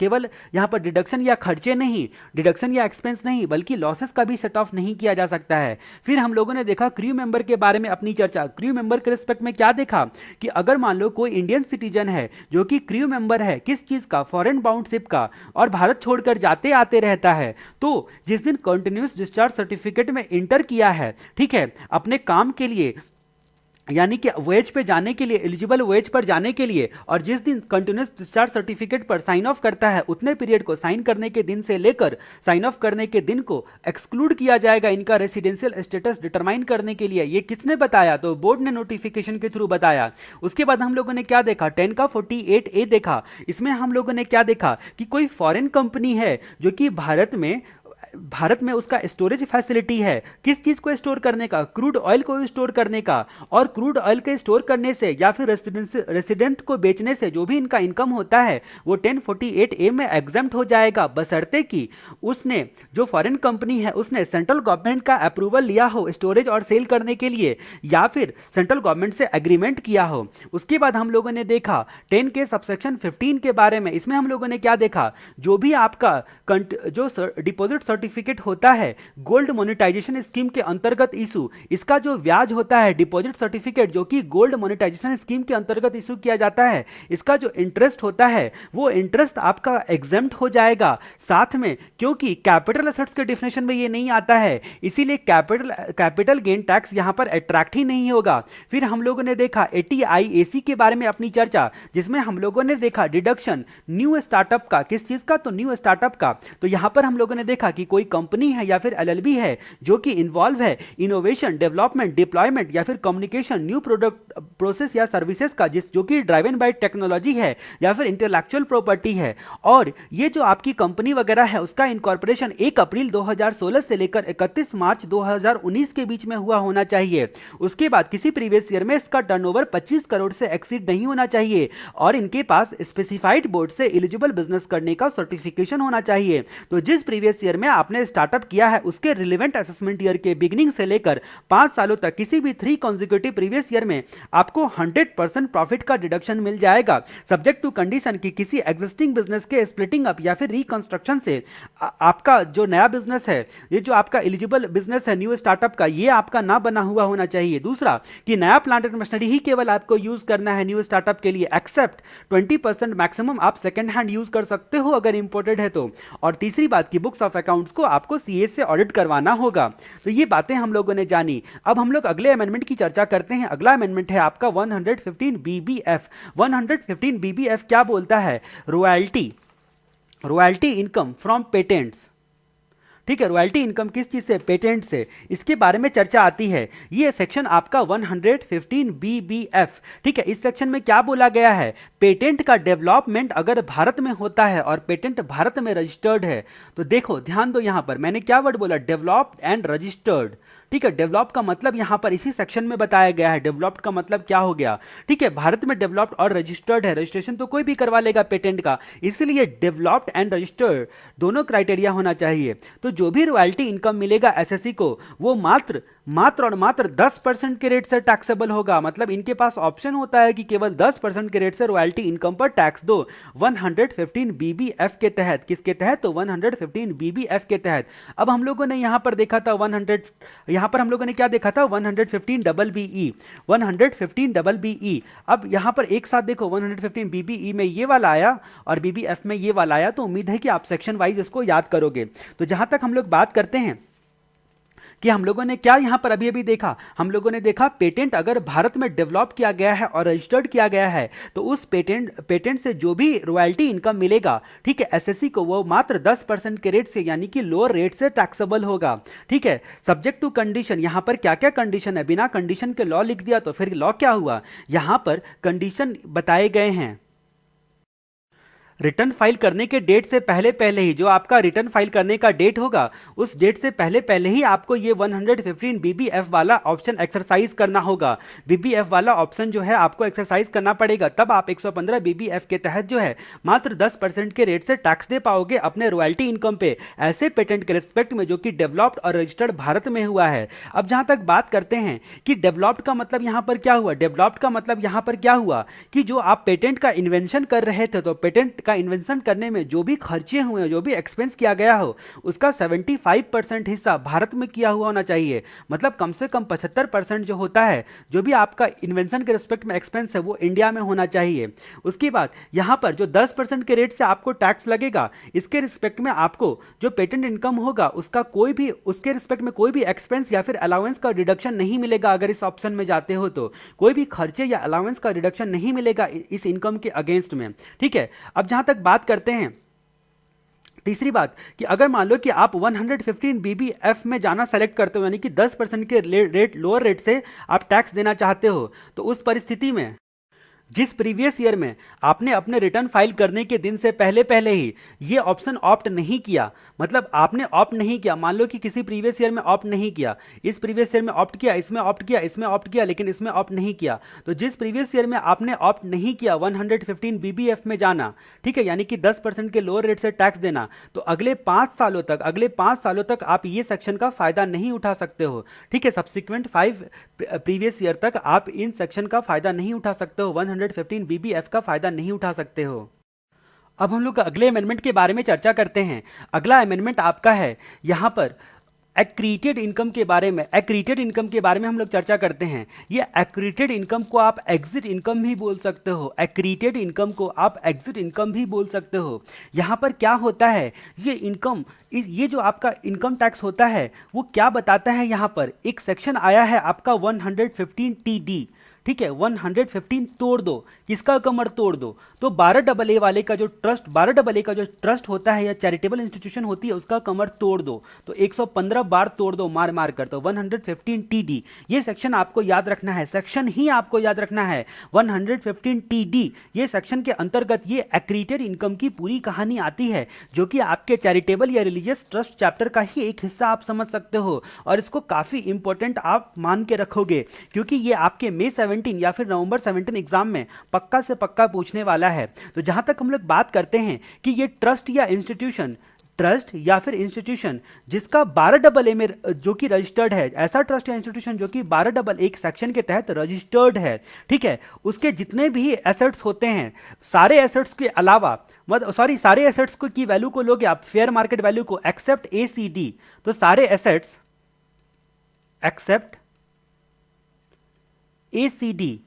केवल यहां पर डिडक्शन या खर्चे नहीं, डिडक्शन या एक्सपेंस नहीं, बल्कि लॉसेस का भी सेट ऑफ नहीं किया जा सकता है। फिर हम लोगों ने देखा क्रू मेंबर के बारे में अपनी चर्चा। क्रू मेंबर के रिस्पेक्ट में क्या देखा कि अगर मान लो कोई इंडियन सिटीजन है जो कि क्रू मेंबर है किस चीज का, फॉरेन बाउंड शिप का, और भारत छोड़कर जाते आते रहता है, तो जिस दिन कंटिन्यूअस डिस्चार्ज सर्टिफिकेट में इंटर किया है, ठीक है, अपने काम के लिए यानी कि वेज पे जाने के लिए, एलिजिबल वेज पर जाने के लिए, और जिस दिन कंटिन्यूअस डिस्चार्ज सर्टिफिकेट पर साइन ऑफ करता है उतने पीरियड को साइन करने के दिन से लेकर साइन ऑफ करने के दिन को एक्सक्लूड किया जाएगा इनका रेसिडेंशियल स्टेटस डिटरमाइन करने के लिए। ये किसने बताया, तो बोर्ड ने नोटिफिकेशन के थ्रू बताया। उसके बाद हम लोगों ने क्या देखा, 10 का 48A देखा। इसमें हम लोगों ने क्या देखा कि कोई फॉरेन कंपनी है जो कि भारत में उसका स्टोरेज फैसिलिटी है, किस चीज को स्टोर करने का, क्रूड ऑयल को स्टोर करने का, और क्रूड ऑयल के स्टोर करने से या फिर रेसिडेंट को बेचने से जो भी इनका इनकम होता है वो 1048A में एग्जम्प्ट हो जाएगा, बशर्ते कि उसने, जो फॉरेन कंपनी है, उसने सेंट्रल गवर्नमेंट का अप्रूवल लिया हो स्टोरेज और सेल करने के लिए या फिर सेंट्रल गवर्नमेंट से एग्रीमेंट किया हो। उसके बाद हम लोगों ने देखा 10 के सबसेक्शन 15 के बारे में। इसमें हम लोगों ने क्या देखा, जो भी आपका जो डिपॉजिट सर्टिफिकेट होता है गोल्ड मोनेटाइजेशन स्कीम के अंतर्गत इशू, इसका जो ब्याज होता है डिपॉजिट सर्टिफिकेट जो कि गोल्ड मोनेटाइजेशन स्कीम के अंतर्गत इशू किया जाता है, इसका जो इंटरेस्ट होता है वो इंटरेस्ट आपका एग्जेम्प्ट हो जाएगा साथ में, क्योंकि कैपिटल एसेट्स के डेफिनेशन में ये नहीं आता है, इसीलिए कैपिटल गेन टैक्स यहां पर अट्रैक्ट ही नहीं होगा। फिर हम लोगों ने देखा 80 आईएसी के बारे में अपनी चर्चा, जिसमें हम लोगों ने देखा डिडक्शन न्यू स्टार्टअप का, किस चीज का, तो न्यू स्टार्टअप का। तो यहां पर हम लोगों ने देखा कि कोई कंपनी है या फिर एलएलबी है जो कि इन्वॉल्व है इनोवेशन, डेवलपमेंट, डिप्लॉयमेंट या फिर कम्युनिकेशन, न्यू प्रोडक्ट, प्रोसेस या सर्विसेज का, जो कि ड्राइवन बाय टेक्नोलॉजी है या फिर इंटेलेक्चुअल प्रॉपर्टी है, और ये जो आपकी कंपनी वगैरह है उसका इनकॉर्पोरेशन 1 अप्रैल 2016 से लेकर 31 मार्च 2019 के बीच में हुआ होना चाहिए। उसके बाद किसी प्रीवियस ईयर में इसका टर्नओवर 25 करोड़ से एक्सीड नहीं होना चाहिए और इनके पास स्पेसिफाइड बोर्ड से एलिजिबल बिजनेस करने का सर्टिफिकेशन होना चाहिए। तो जिस प्रीवियस ईयर में आपने स्टार्टअप किया है उसके रिलेवेंट असेसमेंट ईयर के बिगिनिंग से लेकर 5 सालों तक किसी भी 3 कॉन्जिक्यूटिव प्रीवियस ईयर में आपको 100% प्रॉफिट का डिडक्शन मिल जाएगा, सब्जेक्ट टू कंडीशन कि किसी एग्जिस्टिंग बिजनेस के स्प्लिटिंग अप या फिर रिकंस्ट्रक्शन से आपका जो नया बिजनेस है, ये जो आपका एलिजिबल बिजनेस है न्यू स्टार्टअप का, ये आपका ना बना हुआ होना चाहिए। दूसरा कि नया प्लांट एंड मशीनरी ही केवल आपको यूज करना है न्यू स्टार्टअप के लिए, एक्सेप्ट 20% मैक्सिमम आप सेकंड हैंड यूज कर सकते हो अगर इंपोर्टेड है तो। और तीसरी बात कि बुक्स ऑफ अकाउंट अकाउंट्स को आपको सीए से ऑडिट करवाना होगा। तो ये बातें हम लोगों ने जानी। अब हम लोग अगले अमेंडमेंट की चर्चा करते हैं। अगला अमेंडमेंट है आपका 115 बीबीएफ। 115 बीबीएफ क्या बोलता है? Royalty income from patents. ठीक है, रॉयल्टी इनकम किस चीज से? पेटेंट से। इसके बारे में चर्चा आती है। ये सेक्शन आपका 115 बीबीएफ। ठीक है, इस सेक्शन में क्या बोला गया है? पेटेंट का डेवलपमेंट अगर भारत में होता है और पेटेंट भारत में रजिस्टर्ड है, तो देखो ध्यान दो, यहां पर मैंने क्या वर्ड बोला? Developed and registered. ठीक है, डेवलप का मतलब यहां पर इसी सेक्शन में बताया गया है। डेवलप्ड का मतलब क्या हो गया? ठीक है, भारत में डेवलप्ड और रजिस्टर्ड है। रजिस्ट्रेशन तो कोई भी करवा लेगा पेटेंट का, इसलिए डेवलप्ड एंड रजिस्टर्ड दोनों क्राइटेरिया होना चाहिए। तो जो भी रॉयल्टी इनकम मिलेगा एसएससी को, वो मात्र और मात्र 10% के रेट से टैक्सेबल होगा। मतलब इनके पास ऑप्शन होता है कि केवल 10% के रेट से रॉयल्टी इनकम पर टैक्स दो 115 बीबीएफ के तहत। किसके तहत? तो 115 बीबीएफ के तहत। अब हम लोगों ने यहां पर देखा था 100, यहां पर हम लोगों ने क्या देखा था? 115 डबल बीई, 115 डबल बीई। अब यहां पर एक साथ देखो, 115 बीबीई में ये वाला आया और बीबीएफ में ये वाला आया। तो उम्मीद है कि आप सेक्शन वाइज इसको याद करोगे। तो जहां तक हम लोग बात करते हैं कि हम लोगों ने क्या यहां पर अभी अभी देखा, हम लोगों ने देखा पेटेंट अगर भारत में डेवलप किया गया है और रजिस्टर्ड किया गया है, तो उस पेटेंट से जो भी रॉयल्टी इनकम मिलेगा, ठीक है, एसएससी को, वो मात्र 10% के रेट से, यानी कि लोअर रेट से टैक्सेबल होगा। ठीक है, सब्जेक्ट टू कंडीशन। यहां पर क्या क्या कंडीशन है? बिना कंडीशन के लॉ लिख दिया तो फिर लॉ क्या हुआ? यहां पर कंडीशन बताए गए हैं। रिटर्न फाइल करने के डेट से पहले पहले ही, जो आपका रिटर्न फाइल करने का डेट होगा, उस डेट से पहले पहले ही आपको ये 115 बीबीएफ वाला ऑप्शन एक्सरसाइज करना होगा। बीबीएफ वाला ऑप्शन जो है आपको एक्सरसाइज करना पड़ेगा, तब आप 115 बीबीएफ के तहत जो है मात्र 10% के रेट से टैक्स दे पाओगे अपने रॉयल्टी इनकम पे, ऐसे पेटेंट के रिस्पेक्ट में जो कि डेवलप्ड और रजिस्टर्ड भारत में हुआ है। अब जहां तक बात करते हैं कि डेवलप्ड का मतलब यहां पर क्या हुआ? डेवलप्ड का मतलब यहां पर क्या हुआ कि जो आप पेटेंट का इन्वेंशन कर रहे थे, तो पेटेंट का इन्वेंशन करने में जो भी खर्चे हुए, जो भी एक्सपेंस किया गया हो, उसका 75% हिस्सा भारत में किया हुआ होना चाहिए। मतलब कम से कम 75% जो होता है, जो भी आपका इन्वेंशन के रिस्पेक्ट में एक्सपेंस है, वो इंडिया में होना चाहिए। उसके बाद यहां पर जो 10% के रेट से आपको टैक्स लगेगा, इसके रिस्पेक्ट में आपको जो पेटेंट इनकम होगा, उसका कोई भी, उसके रिस्पेक्ट में कोई भी एक्सपेंस या फिर अलाउंस का डिडक्शन नहीं मिलेगा। अगर इस ऑप्शन में जाते हो तो कोई भी खर्चे या अलाउंस का डिडक्शन नहीं मिलेगा इस इनकम के अगेंस्ट में। ठीक है, अब जहां तक बात करते हैं तीसरी बात कि अगर मान लो कि आप 115 बीबीएफ में जाना सेलेक्ट करते हो, यानी कि 10% के रेट, लोअर रेट से आप टैक्स देना चाहते हो, तो उस परिस्थिति में जिस प्रीवियस ईयर में आपने अपने रिटर्न फाइल करने के दिन से पहले पहले ही ये ऑप्शन ऑप्ट नहीं किया, मतलब आपने ऑप्ट नहीं किया, मान लो कि किसी प्रीवियस ईयर में ऑप्ट नहीं किया, इस प्रीवियस ईयर में ऑप्ट किया, इसमें ऑप्ट किया, इसमें ऑप्ट किया, लेकिन इसमें ऑप्ट नहीं किया, तो जिस प्रीवियस ईयर में आपने ऑप्ट नहीं किया 115 बीबीएफ में जाना, ठीक है, यानी कि 10% के लोअर रेट से टैक्स देना, तो अगले 5 सालों तक आप ये सेक्शन का फायदा नहीं उठा सकते हो। ठीक है, सब्सिक्वेंट 5 प्रीवियस ईयर तक आप इन सेक्शन का फायदा नहीं उठा सकते हो, 115 बीबीएफ का फायदा नहीं उठा सकते हो। अब हम लोग अगले अमेंडमेंट के बारे में चर्चा करते हैं। अगला अमेंडमेंट आपका है यहां पर एक्रीटेड इनकम के बारे में। एक्रीटेड इनकम के बारे में हम लोग चर्चा करते हैं। ये एक्रीटेड इनकम को आप एग्जिट इनकम भी बोल सकते हो, एक्रीटेड इनकम को आप एग्जिट इनकम भी बोल सकते हो। यहां पर क्या होता है, ये इनकम, ये जो आपका इनकम टैक्स होता है, वो क्या बताता है? यहां पर एक सेक्शन आया है आपका 115 टीडी। ठीक है, 115 तोड़ दो, किसका कमर तोड़ दो? तो 12AA वाले का जो ट्रस्ट, 12AA का जो ट्रस्ट होता है या चैरिटेबल इंस्टीट्यूशन होती है, उसका कमर तोड़ दो, तो 115 बार तोड़ दो, मार मार कर। तो 115 टीडी, ये सेक्शन आपको याद रखना है, सेक्शन ही आपको याद रखना है, 115 टीडी। ये सेक्शन के अंतर्गत ये एक्रीटेड इनकम की पूरी कहानी आती है, जो कि आपके चैरिटेबल या रिलीजियस ट्रस्ट चैप्टर का ही एक हिस्सा आप समझ सकते हो, और इसको काफी इंपॉर्टेंट आप मान के रखोगे, क्योंकि ये आपके मई 17 या फिर नवंबर 17 एग्जाम में पक्का से पक्का पूछने वाला है। तो जहां तक हम लोग बात करते हैं कि ये ट्रस्ट या इंस्टीट्यूशन, ट्रस्ट या फिर इंस्टीट्यूशन जिसका 12AA में जो कि रजिस्टर्ड है, ऐसा ट्रस्ट या इंस्टीट्यूशन जो कि 12AA सेक्शन के तहत रजिस्टर्ड है, ठीक है, उसके जितने भी एसेट्स होते हैं, सारे एसेट्स के अलावा, सारे एसेट्स को की वैल्यू को लोगे आप, फेयर मार्केट वैल्यू को, एक्सेप्ट एसीडी, तो सारे एसेट्स एक्सेप्ट एसीडी,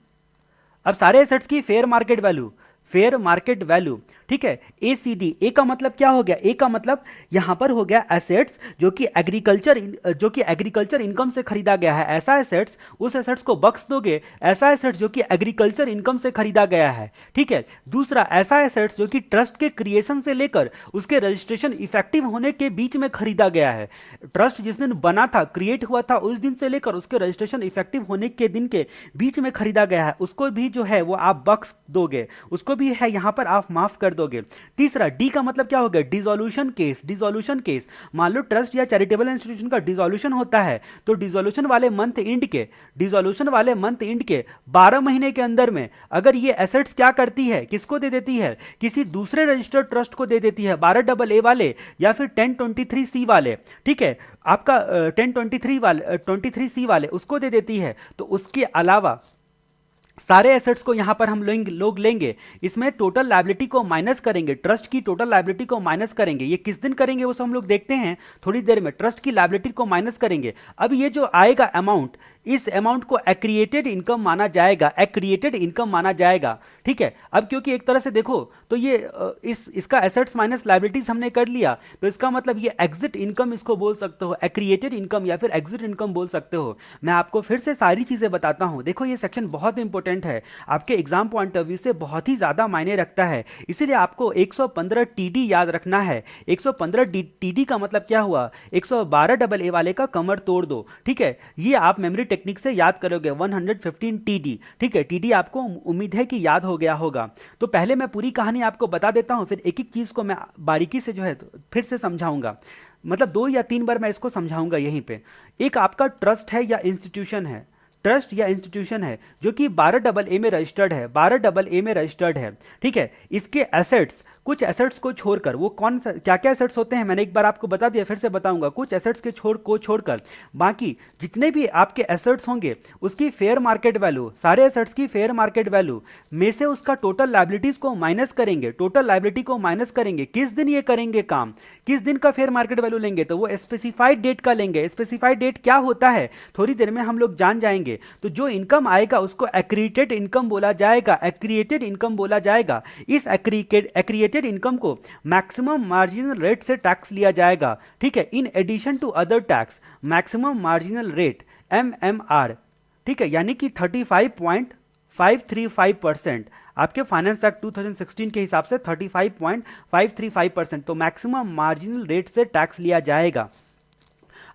अब सारे एसेट्स की fair market value, fair market value, ठीक है। एसीडी, ए का मतलब क्या हो गया, ए का मतलब यहां पर हो गया एसेट्स जो कि एग्रीकल्चर इनकम से खरीदा गया है। ऐसा एसेट्स, उस एसेट्स को बक्स दोगे, ऐसा एसेट्स जो कि एग्रीकल्चर इनकम से खरीदा गया है, ठीक है। दूसरा, ऐसा एसेट्स जो कि ट्रस्ट के क्रिएशन से लेकर उसके रजिस्ट्रेशन इफेक्टिव होने के बीच में खरीदा गया है। ट्रस्ट जिस दिन बना था, क्रिएट हुआ था, उस दिन से लेकर उसके रजिस्ट्रेशन इफेक्टिव होने के दिन के बीच में खरीदा गया है, उसको भी जो है वो आप बक्स दोगे, उसको भी है यहां पर आप माफ कर दोगे। तीसरा, डी का मतलब क्या हो गया, डिसोल्यूशन केस। डिसोल्यूशन केस, मान लो ट्रस्ट या चैरिटेबल इंस्टीट्यूशन का डिसोल्यूशन होता है, तो डिसोल्यूशन वाले मंथ एंड के 12 महीने के अंदर में अगर ये एसेट्स क्या करती है, किसको दे देती है, किसी दूसरे रजिस्टर्ड ट्रस्ट को दे देती है, 12AA वाले या फिर 1023C वाले, ठीक है, आपका 23C वाले उसको दे देती है, तो उसके अलावा सारे एसेट्स को यहां पर हम लोग लेंगे, इसमें टोटल लायबिलिटी को माइनस करेंगे, ट्रस्ट की टोटल लायबिलिटी को माइनस करेंगे। ये किस दिन करेंगे वो सब हम लोग देखते हैं थोड़ी देर में। ट्रस्ट की लायबिलिटी को माइनस करेंगे। अब ये जो आएगा अमाउंट, इस अमाउंट को एक्रिएटेड इनकम माना जाएगा, एक्रिएटेड इनकम माना जाएगा, ठीक है। अब क्योंकि एक तरह से देखो तो ये इसका एसेट्स माइनस लायबिलिटीज हमने कर लिया, तो इसका मतलब ये एग्जिट इनकम इसको बोल सकते हो, एक्रिएटेड इनकम या फिर एग्जिट इनकम बोल सकते हो। मैं आपको फिर से सारी चीजें बताता हूं। देखो ये सेक्शन बहुत इंपॉर्टेंट है, आपके एग्जाम पॉइंट ऑफ व्यू से बहुत ही ज्यादा मायने रखता है, इसीलिए आपको 115 टीडी याद रखना है। 115 टीडी का मतलब क्या हुआ, 112AA वाले का कमर तोड़ दो, ठीक है। ये आप मेमोरी टेक्निक से याद करोगे, 115 टीडी, ठीक है। टीडी आपको उम्मीद है कि याद हो गया होगा। तो पहले मैं पूरी कहानी आपको बता देता हूं, फिर एक एक चीज को मैं बारीकी से जो है फिर से समझाऊंगा, मतलब 2 या 3 बार मैं इसको समझाऊंगा यहीं पे। एक आपका ट्रस्ट है या इंस्टीट्यूशन है, ट्रस्ट या इंस्टीट्यूशन है जो कि 12AA में रजिस्टर्ड है, 12AA में रजिस्टर्ड है, ठीक है। इसके एसेट्स, कुछ एसेट्स को छोड़कर, वो कौन सा क्या क्या एसेट्स होते हैं मैंने एक बार आपको बता दिया, फिर से बताऊंगा। कुछ एसेट्स के छोड़कर बाकी जितने भी आपके एसेट्स होंगे उसकी फेयर मार्केट वैल्यू, सारे एसेट्स की फेयर मार्केट वैल्यू में से उसका टोटल लायबिलिटीज को माइनस करेंगे, टोटल लायबिलिटी को माइनस करेंगे। किस दिन ये करेंगे काम, किस दिन का फेयर मार्केट वैल्यू लेंगे, तो वो स्पेसिफाइड डेट का लेंगे। स्पेसिफाइड डेट क्या होता है थोड़ी देर में हम लोग जान जाएंगे। तो जो इनकम आएगा उसको एक्रिएटेड इनकम बोला जाएगा, एक्रिएटेड इनकम बोला जाएगा। इस एक्रिएटेड इनकम को मैक्सिमम मार्जिनल रेट से टैक्स लिया जाएगा, ठीक है, in addition to other tax. Maximum marginal rate MMR, ठीक है, यानी कि 35.535%, आपके फाइनेंस एक्ट 2016 के हिसाब से 35.535%, तो मैक्सिमम मार्जिनल रेट से टैक्स लिया जाएगा।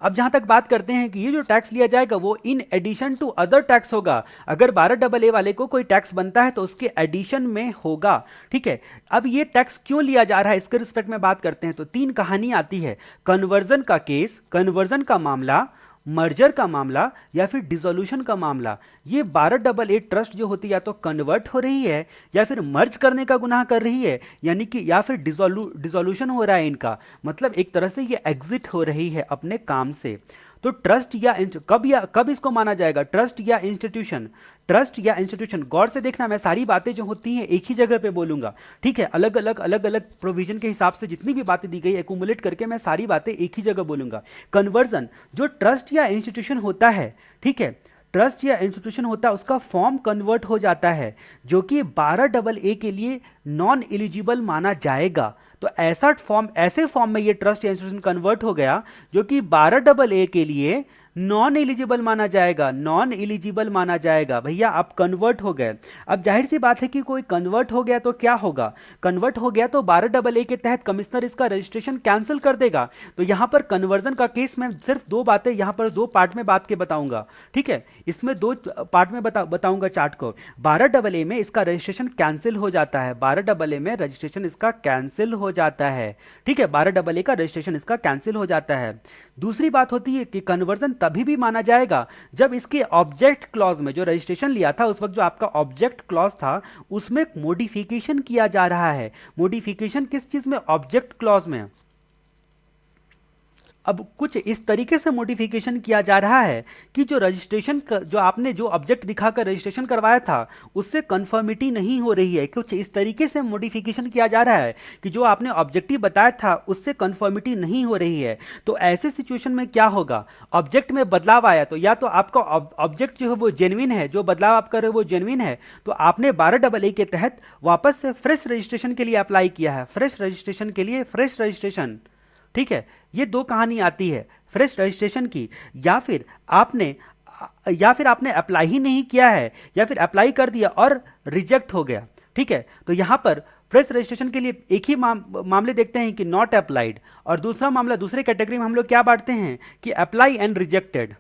अब जहां तक बात करते हैं कि ये जो टैक्स लिया जाएगा वो in addition to other tax होगा। अगर 12AA वाले को कोई टैक्स बनता है तो उसके एडिशन में होगा, ठीक है। अब ये टैक्स क्यों लिया जा रहा है इसके रिस्पेक्ट में बात करते हैं तो 3 कहानी आती है, कन्वर्जन का केस, कन्वर्जन का मामला, मर्जर का मामला या फिर डिसोल्यूशन का मामला। ये 12AA ट्रस्ट जो होती है या तो कन्वर्ट हो रही है या फिर मर्ज करने का गुनाह कर रही है, यानी कि या फिर डिसोल्यूशन हो रहा है इनका, मतलब एक तरह से ये एग्जिट हो रही है अपने काम से। तो ट्रस्ट या कब इसको माना जाएगा, ट्रस्ट या इंस्टीट्यूशन, ट्रस्ट या इंस्टीट्यूशन। गौर से देखना, मैं सारी बातें जो होती हैं एक ही जगह पे बोलूंगा, ठीक है। अलग अलग प्रोविजन के हिसाब से जितनी भी बातें दी गई एक्यूमुलेट करके मैं सारी बातें एक ही जगह बोलूंगा। कन्वर्जन, जो ट्रस्ट या इंस्टीट्यूशन होता है, ठीक है, ट्रस्ट या इंस्टीट्यूशन होता है उसका फॉर्म कन्वर्ट हो जाता है जो कि 12AA के लिए नॉन एलिजिबल माना जाएगा। तो ऐसे फॉर्म में ये ट्रस्ट या इंस्टीट्यूशन कन्वर्ट हो गया जो कि 12AA के लिए नॉन एलिजिबल माना जाएगा, नॉन एलिजिबल माना जाएगा। भैया आप कन्वर्ट हो गए। अब जाहिर सी बात है कि कोई कन्वर्ट हो गया तो क्या होगा, कन्वर्ट हो गया तो 12AA के तहत कमिश्नर इसका रजिस्ट्रेशन कैंसिल कर देगा। तो यहां पर कन्वर्जन का केस में सिर्फ 2 बातें यहां पर 2 पार्ट में बात के बताऊंगा, ठीक है। इसमें 2 पार्ट में बताऊंगा चार्ट को। 12AA में इसका रजिस्ट्रेशन कैंसिल हो जाता है, 12AA में रजिस्ट्रेशन इसका कैंसिल हो जाता है, ठीक है, 12AA का रजिस्ट्रेशन इसका कैंसिल हो जाता है। दूसरी बात होती है कि कन्वर्जन तभी भी माना जाएगा जब इसके ऑब्जेक्ट क्लॉज में, जो रजिस्ट्रेशन लिया था उस वक्त जो आपका ऑब्जेक्ट क्लॉज था उसमें मॉडिफिकेशन किया जा रहा है। मॉडिफिकेशन किस चीज में, ऑब्जेक्ट क्लॉज में। अब कुछ इस तरीके से मॉडिफिकेशन किया जा रहा है कि जो रजिस्ट्रेशन जो आपने जो ऑब्जेक्ट दिखाकर रजिस्ट्रेशन करवाया था उससे कन्फर्मिटी नहीं हो रही है। कुछ इस तरीके से मॉडिफिकेशन किया जा रहा है कि जो आपने ऑब्जेक्टिव बताया था उससे कन्फर्मिटी नहीं हो रही है। तो ऐसे सिचुएशन में क्या होगा, ऑब्जेक्ट में बदलाव आया तो या तो आपका ऑब्जेक्ट जो है वो जेन्युइन है, जो बदलाव आप कर रहे हो वो जेन्युइन है, तो आपने 12AA के तहत वापस से फ्रेश रजिस्ट्रेशन के लिए अप्लाई किया है, फ्रेश रजिस्ट्रेशन के लिए फ्रेश रजिस्ट्रेशन। ठीक है, ये दो कहानी आती है फ्रेश रजिस्ट्रेशन की, या फिर आपने अप्लाई ही नहीं किया है, या फिर अप्लाई कर दिया और रिजेक्ट हो गया। ठीक है, तो यहां पर फ्रेश रजिस्ट्रेशन के लिए एक ही मामले देखते हैं कि नॉट अप्लाइड, और दूसरा मामला दूसरे कैटेगरी में हम लोग क्या बांटते हैं कि अप्लाई एंड रिजेक्टेड।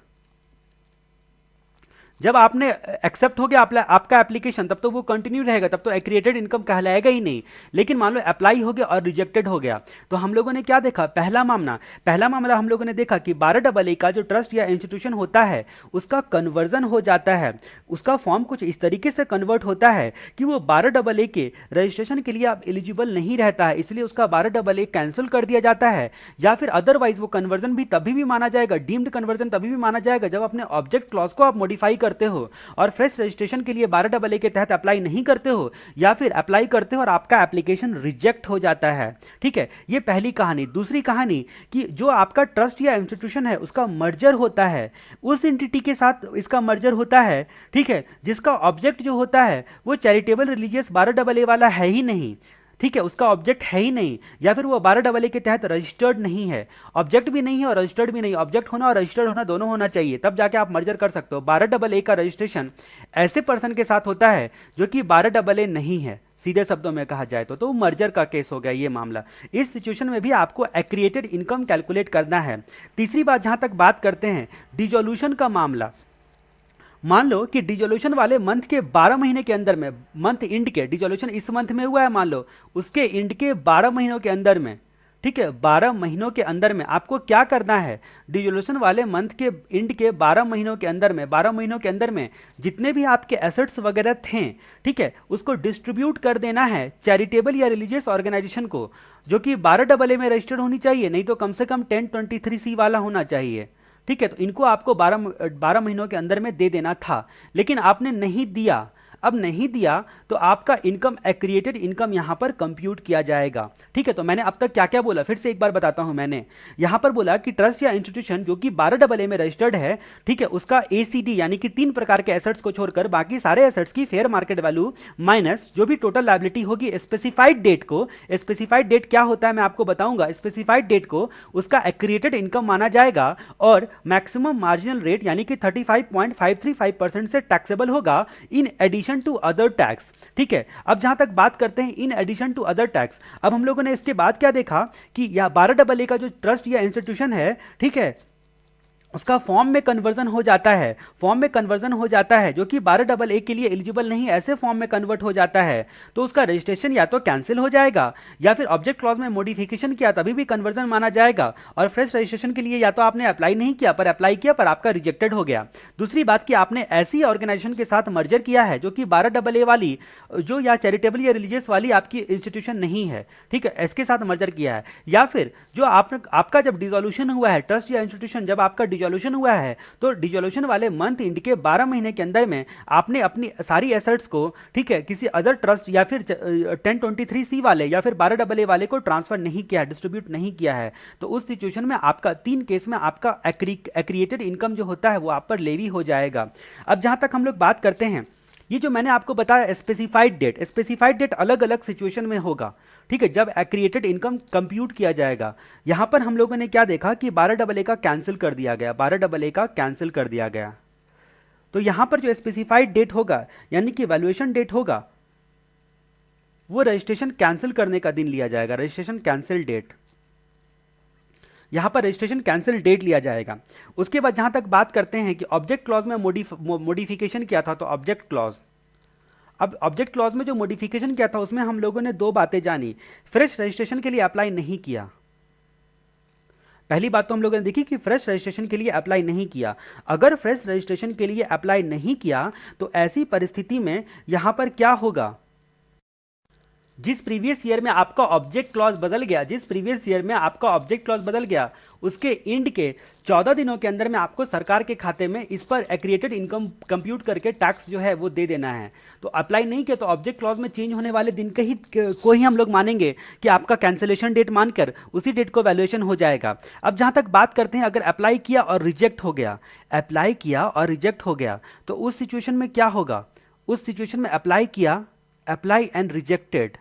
जब आपने एक्सेप्ट हो गया आपका एप्लीकेशन तब तो वो कंटिन्यू रहेगा, तब तो क्रिएटेड इनकम कहलाएगा ही नहीं। लेकिन मान लो अप्लाई हो गया और रिजेक्टेड हो गया, तो हम लोगों ने क्या देखा, पहला मामला हम लोगों ने देखा कि 12AA का जो ट्रस्ट या इंस्टीट्यूशन होता है उसका कन्वर्जन हो जाता है, उसका फॉर्म कुछ इस तरीके से कन्वर्ट होता है कि वो 12AA के रजिस्ट्रेशन के लिए आप एलिजिबल नहीं रहता है, इसलिए उसका 12AA कैंसिल कर दिया जाता है। या फिर अदरवाइज वो कन्वर्जन भी तभी भी माना जाएगा, डीम्ड कन्वर्जन तभी भी माना जाएगा जब अपने ऑब्जेक्ट क्लॉज को आप मॉडिफाई करते हो और फ्रेश रजिस्ट्रेशन के लिए 12AA के तहत अप्लाई नहीं करते हो, या फिर अप्लाई करते हो और आपका एप्लीकेशन रिजेक्ट हो जाता है। ठीक है, ये पहली कहानी। दूसरी कहानी कि जो आपका ट्रस्ट या इंस्टीट्यूशन है उसका मर्जर होता है, उस एंटिटी के साथ इसका मर्जर होता है, ठीक है, जिसका ऑब्जेक्ट जो होता है वो चैरिटेबल रिलीजियस 12AA वाला है ही नहीं। ठीक है, उसका ऑब्जेक्ट है ही नहीं, या फिर वो 12AA के तहत रजिस्टर्ड नहीं है, ऑब्जेक्ट भी नहीं है और रजिस्टर्ड भी नहीं। ऑब्जेक्ट होना और रजिस्टर्ड होना दोनों होना चाहिए, तब जाके आप मर्जर कर सकते हो। 12AA का रजिस्ट्रेशन ऐसे पर्सन के साथ होता है जो कि 12AA नहीं है, सीधे शब्दों में कहा जाए तो मर्जर का केस हो गया ये मामला। इस सिचुएशन में भी आपको एक्रिएटेड इनकम कैलकुलेट करना है। तीसरी बात जहां तक बात करते हैं डिसोल्यूशन का मामला, मान लो कि डिसोल्यूशन वाले मंथ के 12 महीने के अंदर में, मंथ इंड के, डिसोल्यूशन इस मंथ में हुआ है मान लो, उसके इंड के 12 महीनों के अंदर में, ठीक है, 12 महीनों के अंदर में आपको क्या करना है, डिसोल्यूशन वाले मंथ के इंड के 12 महीनों के अंदर में, 12 महीनों के अंदर में जितने भी आपके एसेट्स वगैरह थे, ठीक है, उसको डिस्ट्रीब्यूट कर देना है चैरिटेबल या रिलीजियस ऑर्गेनाइजेशन को, जो कि 12AA में रजिस्टर्ड होनी चाहिए, नहीं तो कम से कम 1023C वाला होना चाहिए। ठीक है, तो इनको आपको 12 महीनों के अंदर में दे देना था, लेकिन आपने नहीं दिया। अब नहीं दिया तो आपका इनकम क्रिएटेड इनकम यहां पर कंप्यूट किया जाएगा। ठीक है, तो मैंने अब तक क्या क्या बोला फिर से एक बार बताता हूं। मैंने यहां पर बोला कि ट्रस्ट या इंस्टीट्यूशन जो कि 12AA में रजिस्टर्ड है, ठीक है, उसका एसीडी यानी कि 3 प्रकार के एसेट्स को छोड़कर बाकी सारे एसेट्स की फेयर मार्केट वैल्यू माइनस जो भी टोटल लायबिलिटी होगी स्पेसिफाइड डेट को, स्पेसिफाइड डेट क्या होता है मैं आपको बताऊंगा, स्पेसिफाइड डेट को उसका क्रिएटेड इनकम माना जाएगा और मैक्सिमम मार्जिनल रेट यानी कि 35.535% से टैक्सेबल होगा in addition to other tax. ठीक है, अब जहां तक बात करते हैं in addition to other tax, अब हम लोगों ने इसके बाद क्या देखा कि या 12AA का जो ट्रस्ट या इंस्टीट्यूशन है, ठीक है, उसका फॉर्म में कन्वर्जन हो जाता है, फॉर्म में कन्वर्जन हो जाता है जो कि 12AA के लिए एलिजिबल नहीं, ऐसे फॉर्म में कन्वर्ट हो जाता है, तो उसका रजिस्ट्रेशन या तो कैंसिल हो जाएगा या फिर ऑब्जेक्ट क्लॉज में मॉडिफिकेशन किया तभी भी कन्वर्जन माना जाएगा, और फ्रेश रजिस्ट्रेशन के लिए या तो आपने अप्लाई नहीं किया पर अप्लाई किया पर आपका रिजेक्टेड हो गया। दूसरी बात कि आपने ऐसी ऑर्गेनाइजेशन के साथ मर्जर किया है जो कि 12AA वाली जो या चैरिटेबल या रिलीजियस वाली आपकी इंस्टीट्यूशन नहीं है, ठीक है, इसके साथ मर्जर किया है, या फिर जो आपका जब डिसोल्यूशन हुआ है, ट्रस्ट या इंस्टीट्यूशन जब आपका डिसोल्यूशन हुआ है, तो डिसोल्यूशन वाले मंथ इंड के 12 महीने के अंदर में आपने अपनी सारी एसेट्स को, ठीक है, किसी अदर ट्रस्ट या फिर 1023C वाले या फिर 12AA वाले को ट्रांसफर नहीं किया है, डिस्ट्रीब्यूट नहीं किया है, तो उस सिचुएशन में आपका 3 केस में आपका क्रिएटेड इनकम जो होता है वो आप पर लेवी हो जाएगा। अब जहां तक हम लोग बात करते हैं, ये जो मैंने आपको बताया स्पेसिफाइड डेट अलग अलग सिचुएशन में होगा, ठीक है, जब क्रिएटेड इनकम कंप्यूट किया जाएगा। यहां पर हम लोगों ने क्या देखा कि 12AA का कैंसिल कर दिया गया, 12AA का कैंसिल कर दिया गया, तो यहां पर जो स्पेसिफाइड डेट होगा यानी कि वैल्यूएशन डेट होगा वो रजिस्ट्रेशन कैंसिल करने का दिन लिया जाएगा, रजिस्ट्रेशन कैंसिल डेट, यहां पर रजिस्ट्रेशन कैंसिल डेट लिया जाएगा। उसके बाद जहां तक बात करते हैं कि ऑब्जेक्ट क्लॉज में मॉडिफिकेशन किया था, तो ऑब्जेक्ट क्लॉज, अब ऑब्जेक्ट क्लॉज में जो मॉडिफिकेशन किया था उसमें हम लोगों ने 2 बातें जानी, फ्रेश रजिस्ट्रेशन के लिए अप्लाई नहीं किया। पहली बात तो हम लोगों ने देखी कि फ्रेश रजिस्ट्रेशन के लिए अप्लाई नहीं किया। अगर फ्रेश रजिस्ट्रेशन के लिए अप्लाई नहीं किया तो ऐसी परिस्थिति में यहां पर क्या होगा, जिस प्रीवियस ईयर में आपका ऑब्जेक्ट क्लॉज बदल गया, जिस प्रीवियस ईयर में आपका ऑब्जेक्ट क्लॉज बदल गया, उसके एंड के 14 दिनों के अंदर में आपको सरकार के खाते में इस पर एक्रिएटेड इनकम कंप्यूट करके टैक्स जो है वो दे देना है। तो अप्लाई नहीं किया तो ऑब्जेक्ट क्लॉज में चेंज होने वाले दिन को ही हम लोग मानेंगे कि आपका कैंसिलेशन डेट मानकर उसी डेट को वैल्यूएशन हो जाएगा। अब जहां तक बात करते हैं, अगर अप्लाई किया और रिजेक्ट हो गया, अप्लाई किया और रिजेक्ट हो गया, तो उस सिचुएशन में क्या होगा? उस सिचुएशन में अप्लाई किया, apply and rejected,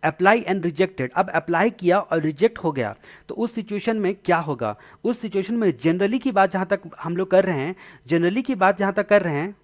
apply and rejected. अब अप्लाई किया और रिजेक्ट हो गया तो उस सिचुएशन में क्या होगा? उस सिचुएशन में जनरली की बात जहां तक हम लोग कर रहे हैं, जनरली की बात जहां तक कर रहे हैं,